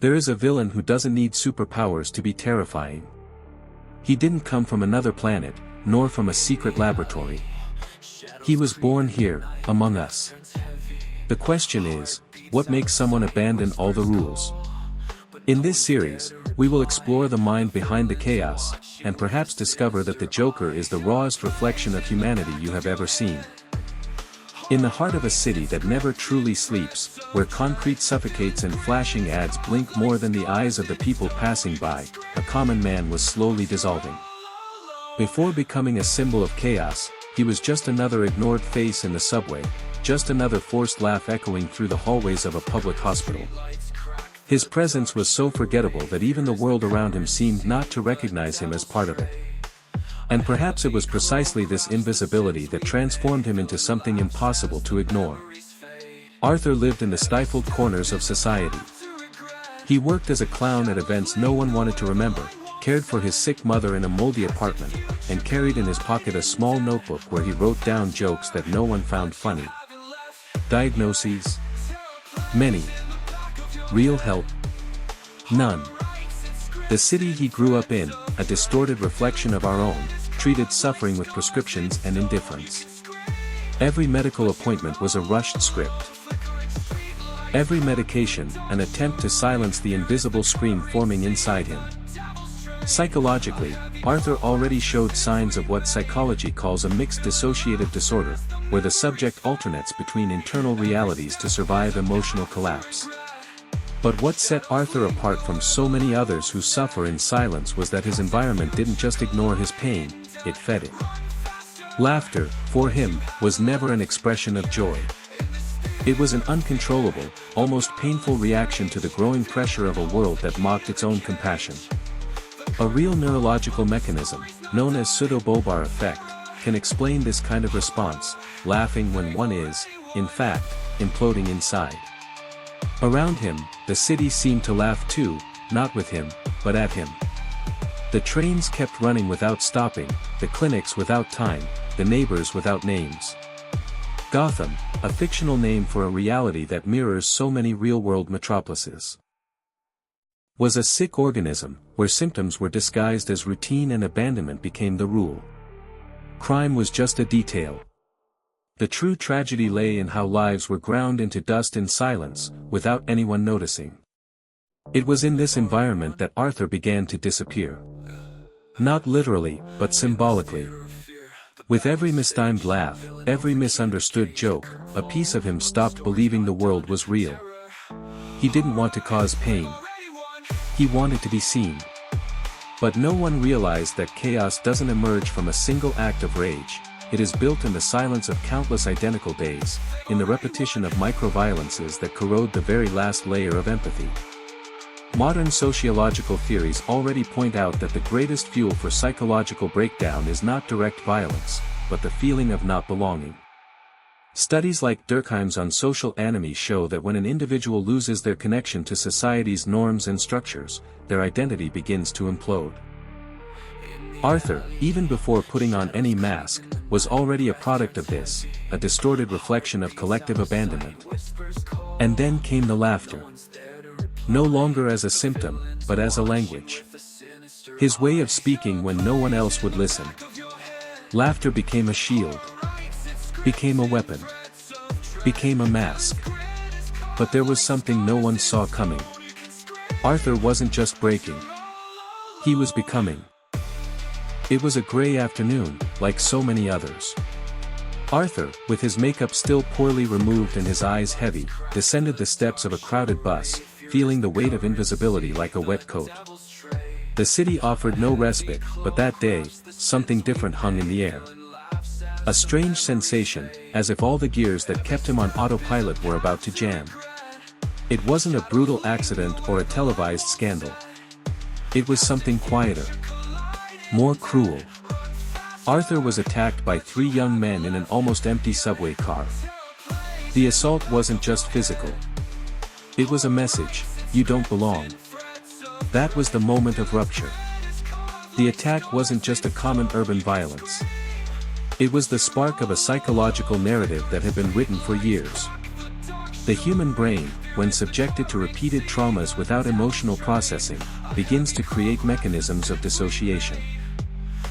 There is a villain who doesn't need superpowers to be terrifying. He didn't come from another planet, nor from a secret laboratory. He was born here, among us. The question is, what makes someone abandon all the rules? In this series, we will explore the mind behind the chaos, and perhaps discover that the Joker is the rawest reflection of humanity you have ever seen. In the heart of a city that never truly sleeps, where concrete suffocates and flashing ads blink more than the eyes of the people passing by, a common man was slowly dissolving. Before becoming a symbol of chaos, he was just another ignored face in the subway, just another forced laugh echoing through the hallways of a public hospital. His presence was so forgettable that even the world around him seemed not to recognize him as part of it. And perhaps it was precisely this invisibility that transformed him into something impossible to ignore. Arthur lived in the stifled corners of society. He worked as a clown at events no one wanted to remember, cared for his sick mother in a moldy apartment, and carried in his pocket a small notebook where he wrote down jokes that no one found funny. Diagnoses? Many. Real help? None. The city he grew up in, a distorted reflection of our own, treated suffering with prescriptions and indifference. Every medical appointment was a rushed script. Every medication, an attempt to silence the invisible scream forming inside him. Psychologically, Arthur already showed signs of what psychology calls a mixed dissociative disorder, where the subject alternates between internal realities to survive emotional collapse. But what set Arthur apart from so many others who suffer in silence was that his environment didn't just ignore his pain, it fed it. Laughter, for him, was never an expression of joy. It was an uncontrollable, almost painful reaction to the growing pressure of a world that mocked its own compassion. A real neurological mechanism, known as pseudo-bulbar effect, can explain this kind of response, laughing when one is, in fact, imploding inside. Around him, the city seemed to laugh too, not with him, but at him. The trains kept running without stopping, the clinics without time, the neighbors without names. Gotham, a fictional name for a reality that mirrors so many real-world metropolises, was a sick organism, where symptoms were disguised as routine and abandonment became the rule. Crime was just a detail. The true tragedy lay in how lives were ground into dust in silence, without anyone noticing. It was in this environment that Arthur began to disappear. Not literally, but symbolically. With every mistimed laugh, every misunderstood joke, a piece of him stopped believing the world was real. He didn't want to cause pain. He wanted to be seen. But no one realized that chaos doesn't emerge from a single act of rage. It is built in the silence of countless identical days, in the repetition of micro-violences that corrode the very last layer of empathy. Modern sociological theories already point out that the greatest fuel for psychological breakdown is not direct violence, but the feeling of not belonging. Studies like Durkheim's on social anomie show that when an individual loses their connection to society's norms and structures, their identity begins to implode. Arthur, even before putting on any mask, was already a product of this, a distorted reflection of collective abandonment. And then came the laughter. No longer as a symptom, but as a language. His way of speaking when no one else would listen. Laughter became a shield. Became a weapon. Became a mask. But there was something no one saw coming. Arthur wasn't just breaking. He was becoming. It was a gray afternoon, like so many others. Arthur, with his makeup still poorly removed and his eyes heavy, descended the steps of a crowded bus, feeling the weight of invisibility like a wet coat. The city offered no respite, but that day, something different hung in the air. A strange sensation, as if all the gears that kept him on autopilot were about to jam. It wasn't a brutal accident or a televised scandal. It was something quieter. More cruel. Arthur was attacked by 3 young men in an almost empty subway car. The assault wasn't just physical. It was a message: you don't belong. That was the moment of rupture. The attack wasn't just a common urban violence. It was the spark of a psychological narrative that had been written for years. The human brain, when subjected to repeated traumas without emotional processing, begins to create mechanisms of dissociation.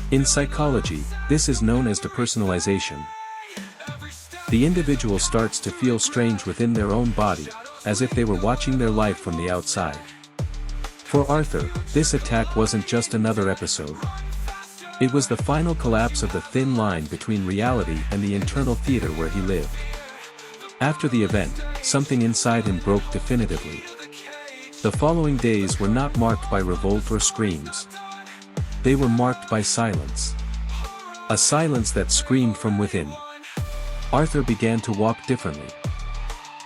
In psychology, this is known as depersonalization. The individual starts to feel strange within their own body, as if they were watching their life from the outside. For Arthur, this attack wasn't just another episode. It was the final collapse of the thin line between reality and the internal theater where he lived. After the event, something inside him broke definitively. The following days were not marked by revolt or screams. They were marked by silence. A silence that screamed from within. Arthur began to walk differently.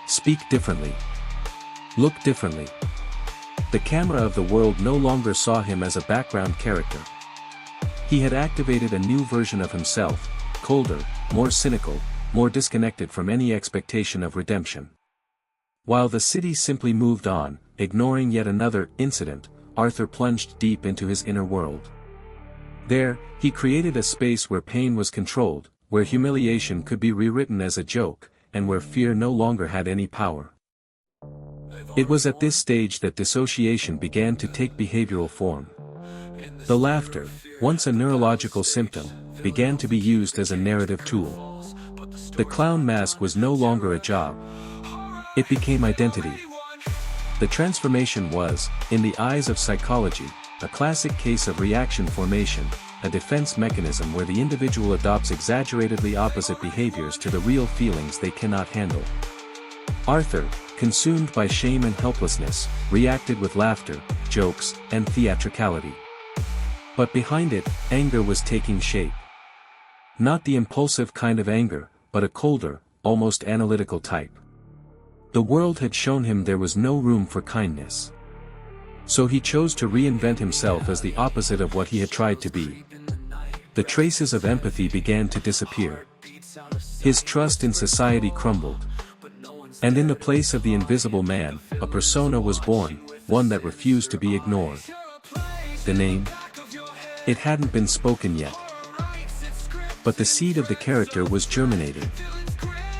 Speak differently. Look differently. The camera of the world no longer saw him as a background character. He had activated a new version of himself, colder, more cynical, more disconnected from any expectation of redemption. While the city simply moved on, ignoring yet another incident, Arthur plunged deep into his inner world. There, he created a space where pain was controlled, where humiliation could be rewritten as a joke, and where fear no longer had any power. It was at this stage that dissociation began to take behavioral form. The laughter, once a neurological symptom, began to be used as a narrative tool. The clown mask was no longer a job. It became identity. The transformation was, in the eyes of psychology, a classic case of reaction formation, a defense mechanism where the individual adopts exaggeratedly opposite behaviors to the real feelings they cannot handle. Arthur, consumed by shame and helplessness, reacted with laughter, jokes, and theatricality. But behind it, anger was taking shape. Not the impulsive kind of anger, but a colder, almost analytical type. The world had shown him there was no room for kindness. So he chose to reinvent himself as the opposite of what he had tried to be. The traces of empathy began to disappear. His trust in society crumbled. And in the place of the invisible man, a persona was born, one that refused to be ignored. The name? It hadn't been spoken yet. But the seed of the character was germinating.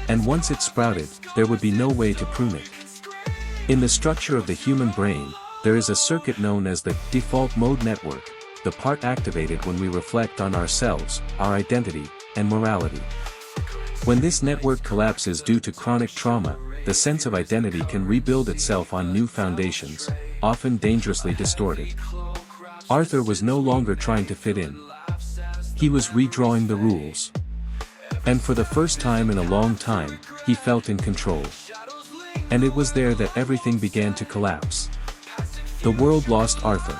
And once it sprouted, there would be no way to prune it. In the structure of the human brain, there is a circuit known as the default mode network, the part activated when we reflect on ourselves, our identity, and morality. When this network collapses due to chronic trauma, the sense of identity can rebuild itself on new foundations, often dangerously distorted. Arthur was no longer trying to fit in. He was redrawing the rules. And for the first time in a long time, he felt in control. And it was there that everything began to collapse. The world lost Arthur.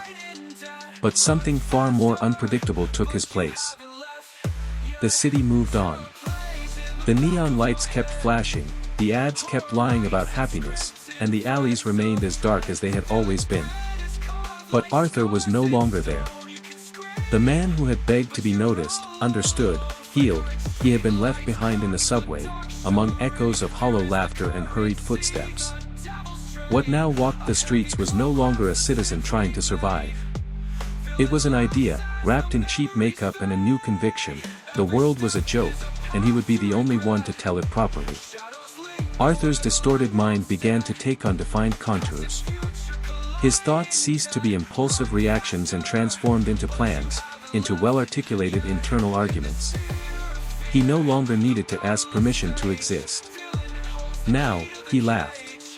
But something far more unpredictable took his place. The city moved on. The neon lights kept flashing, the ads kept lying about happiness, and the alleys remained as dark as they had always been. But Arthur was no longer there. The man who had begged to be noticed, understood, healed, he had been left behind in the subway, among echoes of hollow laughter and hurried footsteps. What now walked the streets was no longer a citizen trying to survive. It was an idea, wrapped in cheap makeup and a new conviction. The world was a joke, and he would be the only one to tell it properly. Arthur's distorted mind began to take on defined contours. His thoughts ceased to be impulsive reactions and transformed into plans, into well-articulated internal arguments. He no longer needed to ask permission to exist. Now, he laughed.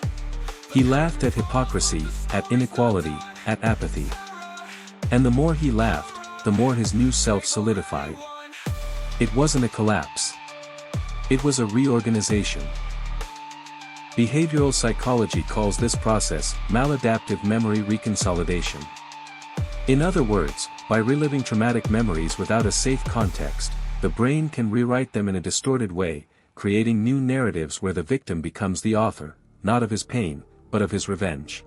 He laughed at hypocrisy, at inequality, at apathy. And the more he laughed, the more his new self solidified. It wasn't a collapse. It was a reorganization. Behavioral psychology calls this process maladaptive memory reconsolidation. In other words, by reliving traumatic memories without a safe context, the brain can rewrite them in a distorted way, creating new narratives where the victim becomes the author, not of his pain, but of his revenge.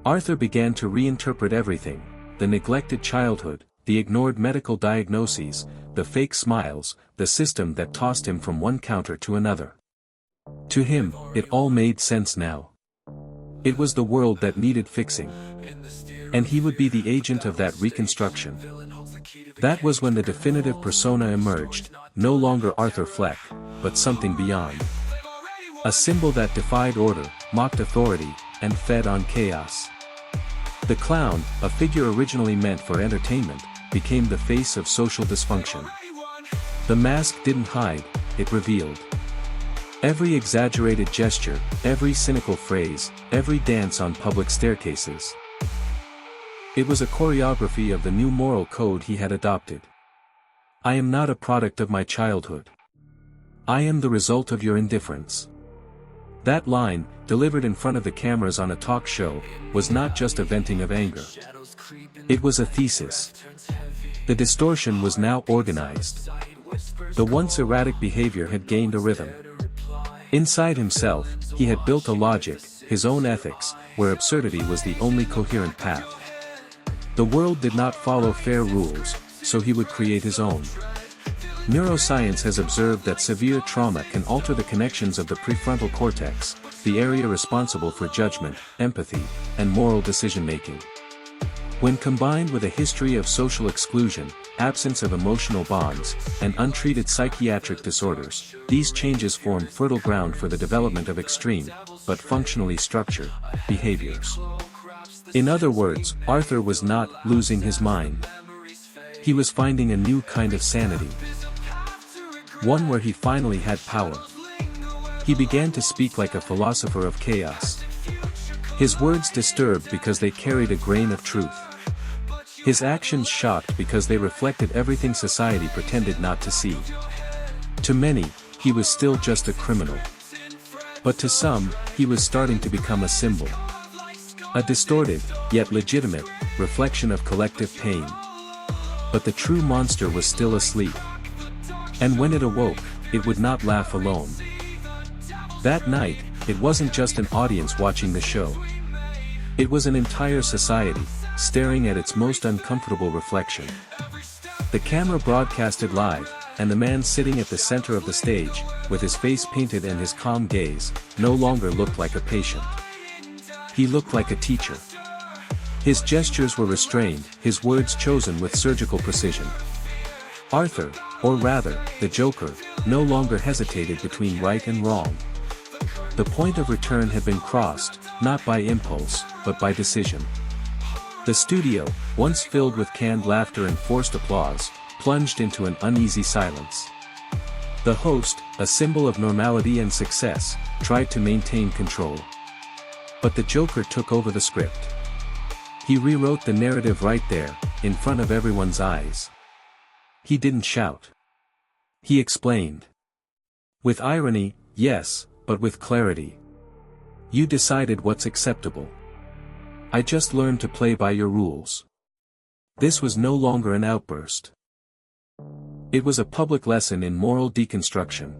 Arthur began to reinterpret everything: the neglected childhood, the ignored medical diagnoses, the fake smiles, the system that tossed him from one counter to another. To him, it all made sense now. It was the world that needed fixing. And he would be the agent of that reconstruction. That was when the definitive persona emerged, no longer Arthur Fleck, but something beyond. A symbol that defied order, mocked authority, and fed on chaos. The clown, a figure originally meant for entertainment, became the face of social dysfunction. The mask didn't hide, it revealed. Every exaggerated gesture, every cynical phrase, every dance on public staircases. It was a choreography of the new moral code he had adopted. I am not a product of my childhood. I am the result of your indifference. That line, delivered in front of the cameras on a talk show, was not just a venting of anger. It was a thesis. The distortion was now organized. The once erratic behavior had gained a rhythm. Inside himself, he had built a logic, his own ethics, where absurdity was the only coherent path. The world did not follow fair rules, so he would create his own. Neuroscience has observed that severe trauma can alter the connections of the prefrontal cortex, the area responsible for judgment, empathy, and moral decision-making. When combined with a history of social exclusion, absence of emotional bonds, and untreated psychiatric disorders, these changes form fertile ground for the development of extreme, but functionally structured, behaviors. In other words, Arthur was not losing his mind. He was finding a new kind of sanity. One where he finally had power. He began to speak like a philosopher of chaos. His words disturbed because they carried a grain of truth. His actions shocked because they reflected everything society pretended not to see. To many, he was still just a criminal. But to some, he was starting to become a symbol. A distorted, yet legitimate, reflection of collective pain. But the true monster was still asleep. And when it awoke, it would not laugh alone. That night, it wasn't just an audience watching the show. It was an entire society, staring at its most uncomfortable reflection. The camera broadcasted live, and the man sitting at the center of the stage, with his face painted and his calm gaze, no longer looked like a patient. He looked like a teacher. His gestures were restrained, his words chosen with surgical precision. Arthur, or rather, the Joker, no longer hesitated between right and wrong. The point of return had been crossed, not by impulse, but by decision. The studio, once filled with canned laughter and forced applause, plunged into an uneasy silence. The host, a symbol of normality and success, tried to maintain control. But the Joker took over the script. He rewrote the narrative right there, in front of everyone's eyes. He didn't shout. He explained. With irony, yes, but with clarity. You decided what's acceptable. I just learned to play by your rules. This was no longer an outburst. It was a public lesson in moral deconstruction.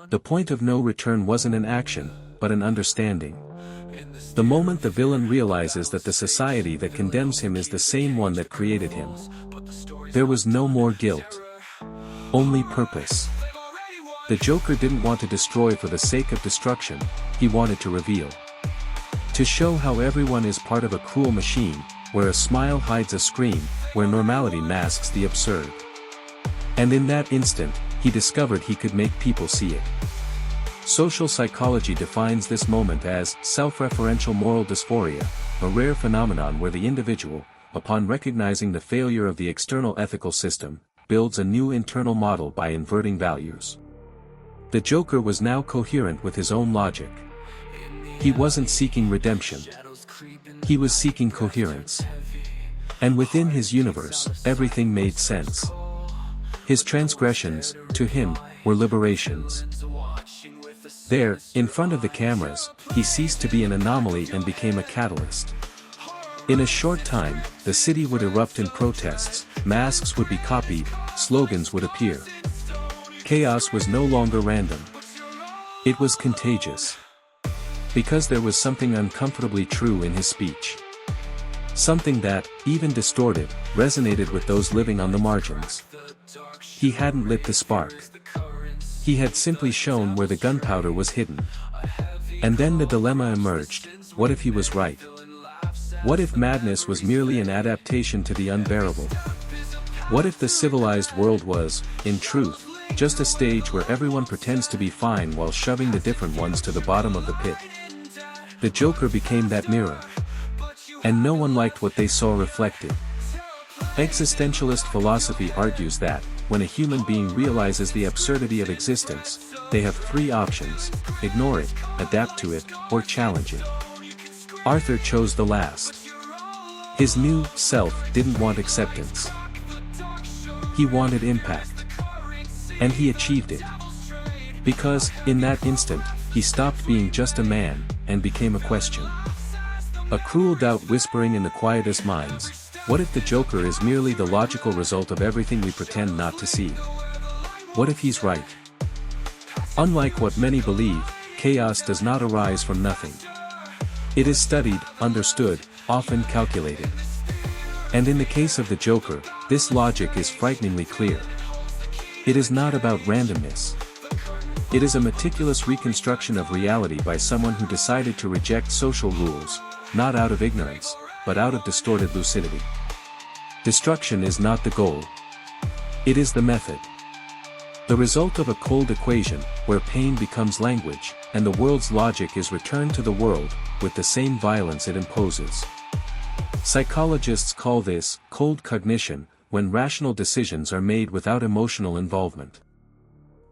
The point of no return wasn't an action, but an understanding. The moment the villain realizes that the society that condemns him is the same one that created him, there was no more guilt. Only purpose. The Joker didn't want to destroy for the sake of destruction, he wanted to reveal. To show how everyone is part of a cruel machine, where a smile hides a scream, where normality masks the absurd. And in that instant, he discovered he could make people see it. Social psychology defines this moment as self-referential moral dysphoria, a rare phenomenon where the individual, upon recognizing the failure of the external ethical system, builds a new internal model by inverting values. The Joker was now coherent with his own logic. He wasn't seeking redemption. He was seeking coherence. And within his universe, everything made sense. His transgressions, to him, were liberations. There, in front of the cameras, he ceased to be an anomaly and became a catalyst. In a short time, the city would erupt in protests, masks would be copied, slogans would appear. Chaos was no longer random. It was contagious. Because there was something uncomfortably true in his speech. Something that, even distorted, resonated with those living on the margins. He hadn't lit the spark. He had simply shown where the gunpowder was hidden. And then the dilemma emerged: what if he was right? What if madness was merely an adaptation to the unbearable? What if the civilized world was, in truth, just a stage where everyone pretends to be fine while shoving the different ones to the bottom of the pit. The Joker became that mirror. And no one liked what they saw reflected. Existentialist philosophy argues that, when a human being realizes the absurdity of existence, they have three options: ignore it, adapt to it, or challenge it. Arthur chose the last. His new self didn't want acceptance. He wanted impact. And he achieved it. Because, in that instant, he stopped being just a man, and became a question. A cruel doubt whispering in the quietest minds: what if the Joker is merely the logical result of everything we pretend not to see? What if he's right? Unlike what many believe, chaos does not arise from nothing. It is studied, understood, often calculated. And in the case of the Joker, this logic is frighteningly clear. It is not about randomness. It is a meticulous reconstruction of reality by someone who decided to reject social rules, not out of ignorance, but out of distorted lucidity. Destruction is not the goal. It is the method. The result of a cold equation, where pain becomes language, and the world's logic is returned to the world, with the same violence it imposes. Psychologists call this cold cognition, when rational decisions are made without emotional involvement.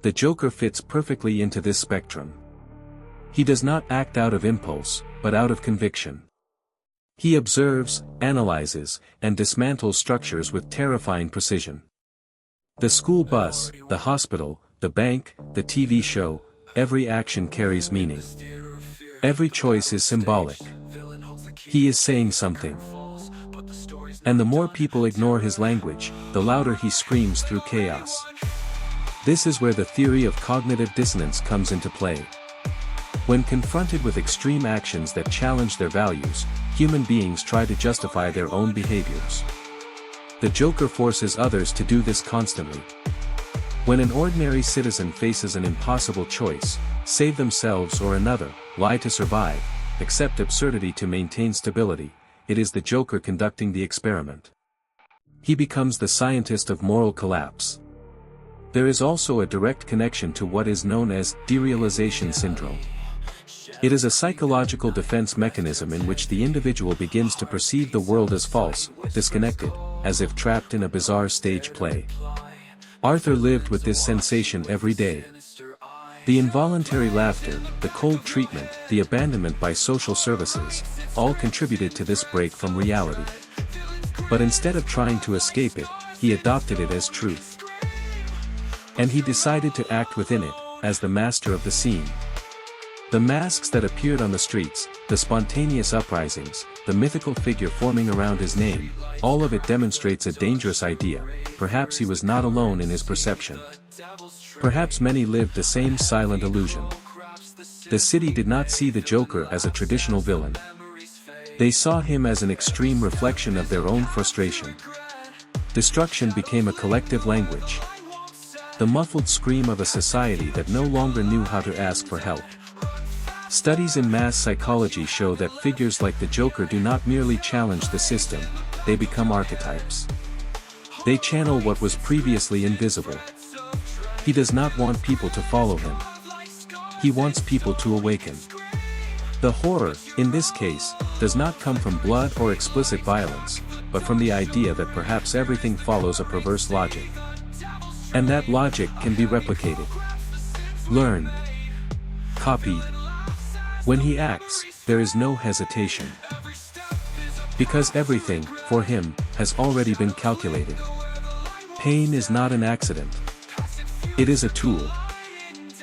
The Joker fits perfectly into this spectrum. He does not act out of impulse, but out of conviction. He observes, analyzes, and dismantles structures with terrifying precision. The school bus, the hospital, the bank, the TV show, every action carries meaning. Every choice is symbolic. He is saying something. And the more people ignore his language, the louder he screams through chaos. This is where the theory of cognitive dissonance comes into play. When confronted with extreme actions that challenge their values, human beings try to justify their own behaviors. The Joker forces others to do this constantly. When an ordinary citizen faces an impossible choice, save themselves or another, lie to survive, accept absurdity to maintain stability, it is the Joker conducting the experiment. He becomes the scientist of moral collapse. There is also a direct connection to what is known as derealization syndrome. It is a psychological defense mechanism in which the individual begins to perceive the world as false, disconnected, as if trapped in a bizarre stage play. Arthur lived with this sensation every day. The involuntary laughter, the cold treatment, the abandonment by social services, all contributed to this break from reality. But instead of trying to escape it, he adopted it as truth. And he decided to act within it, as the master of the scene. The masks that appeared on the streets, the spontaneous uprisings, the mythical figure forming around his name, all of it demonstrates a dangerous idea: perhaps he was not alone in his perception. Perhaps many lived the same silent illusion. The city did not see the Joker as a traditional villain. They saw him as an extreme reflection of their own frustration. Destruction became a collective language. The muffled scream of a society that no longer knew how to ask for help. Studies in mass psychology show that figures like the Joker do not merely challenge the system, they become archetypes. They channel what was previously invisible. He does not want people to follow him. He wants people to awaken. The horror, in this case, does not come from blood or explicit violence, but from the idea that perhaps everything follows a perverse logic. And that logic can be replicated, learned, copied. When he acts, there is no hesitation. Because everything, for him, has already been calculated. Pain is not an accident. It is a tool.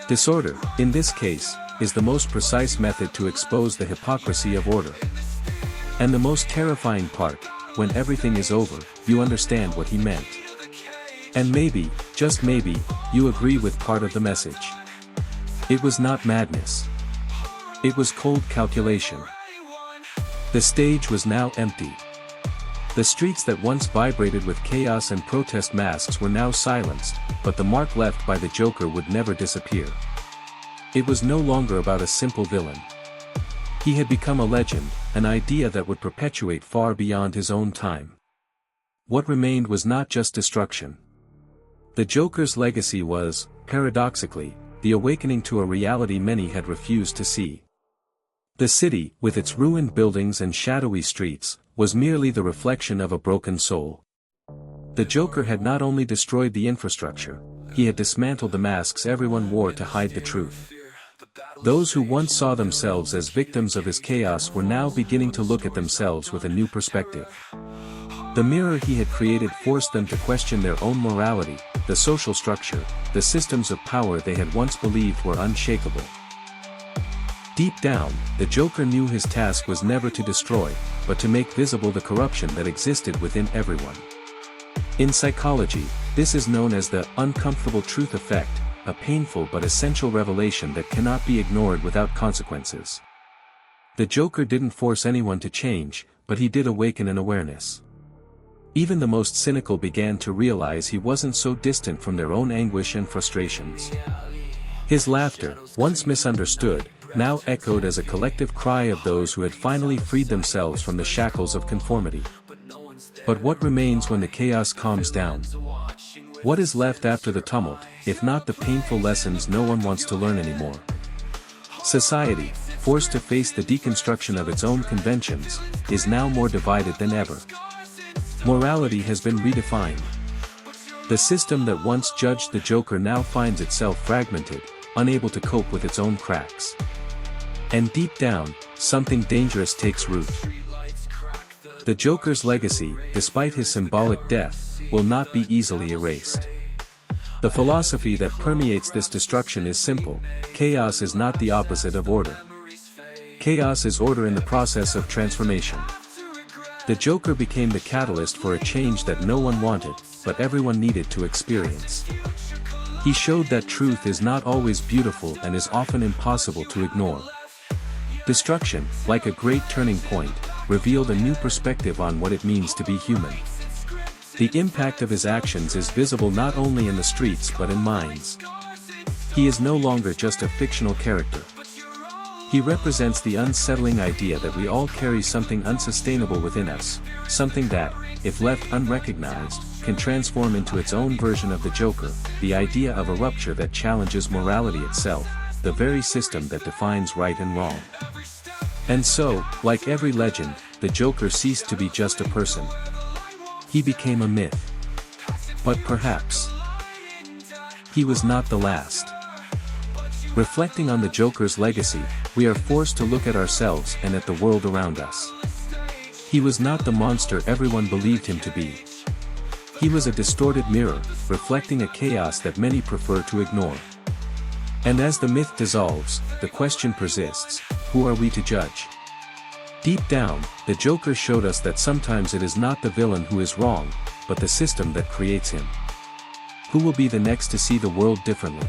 Disorder, in this case, is the most precise method to expose the hypocrisy of order. And the most terrifying part: when everything is over, you understand what he meant. And maybe, just maybe, you agree with part of the message. It was not madness. It was cold calculation. The stage was now empty. The streets that once vibrated with chaos and protest masks were now silenced, but the mark left by the Joker would never disappear. It was no longer about a simple villain. He had become a legend, an idea that would perpetuate far beyond his own time. What remained was not just destruction. The Joker's legacy was, paradoxically, the awakening to a reality many had refused to see. The city, with its ruined buildings and shadowy streets, was merely the reflection of a broken soul. The Joker had not only destroyed the infrastructure, he had dismantled the masks everyone wore to hide the truth. Those who once saw themselves as victims of his chaos were now beginning to look at themselves with a new perspective. The mirror he had created forced them to question their own morality, the social structure, the systems of power they had once believed were unshakable. Deep down, the Joker knew his task was never to destroy, but to make visible the corruption that existed within everyone. In psychology, this is known as the uncomfortable truth effect, a painful but essential revelation that cannot be ignored without consequences. The Joker didn't force anyone to change, but he did awaken an awareness. Even the most cynical began to realize he wasn't so distant from their own anguish and frustrations. His laughter, once misunderstood, now echoed as a collective cry of those who had finally freed themselves from the shackles of conformity. But what remains when the chaos calms down? What is left after the tumult, if not the painful lessons no one wants to learn anymore? Society, forced to face the deconstruction of its own conventions, is now more divided than ever. Morality has been redefined. The system that once judged the Joker now finds itself fragmented, unable to cope with its own cracks. And deep down, something dangerous takes root. The Joker's legacy, despite his symbolic death, will not be easily erased. The philosophy that permeates this destruction is simple: chaos is not the opposite of order. Chaos is order in the process of transformation. The Joker became the catalyst for a change that no one wanted, but everyone needed to experience. He showed that truth is not always beautiful and is often impossible to ignore. Destruction, like a great turning point, revealed a new perspective on what it means to be human. The impact of his actions is visible not only in the streets but in minds. He is no longer just a fictional character. He represents the unsettling idea that we all carry something unsustainable within us, something that, if left unrecognized, can transform into its own version of the Joker, the idea of a rupture that challenges morality itself, the very system that defines right and wrong. And so, like every legend, the Joker ceased to be just a person. He became a myth. But perhaps he was not the last. Reflecting on the Joker's legacy, we are forced to look at ourselves and at the world around us. He was not the monster everyone believed him to be. He was a distorted mirror, reflecting a chaos that many prefer to ignore. And as the myth dissolves, the question persists: who are we to judge? Deep down, the Joker showed us that sometimes it is not the villain who is wrong, but the system that creates him. Who will be the next to see the world differently?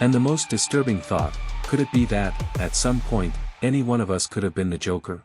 And the most disturbing thought, could it be that, at some point, any one of us could have been the Joker?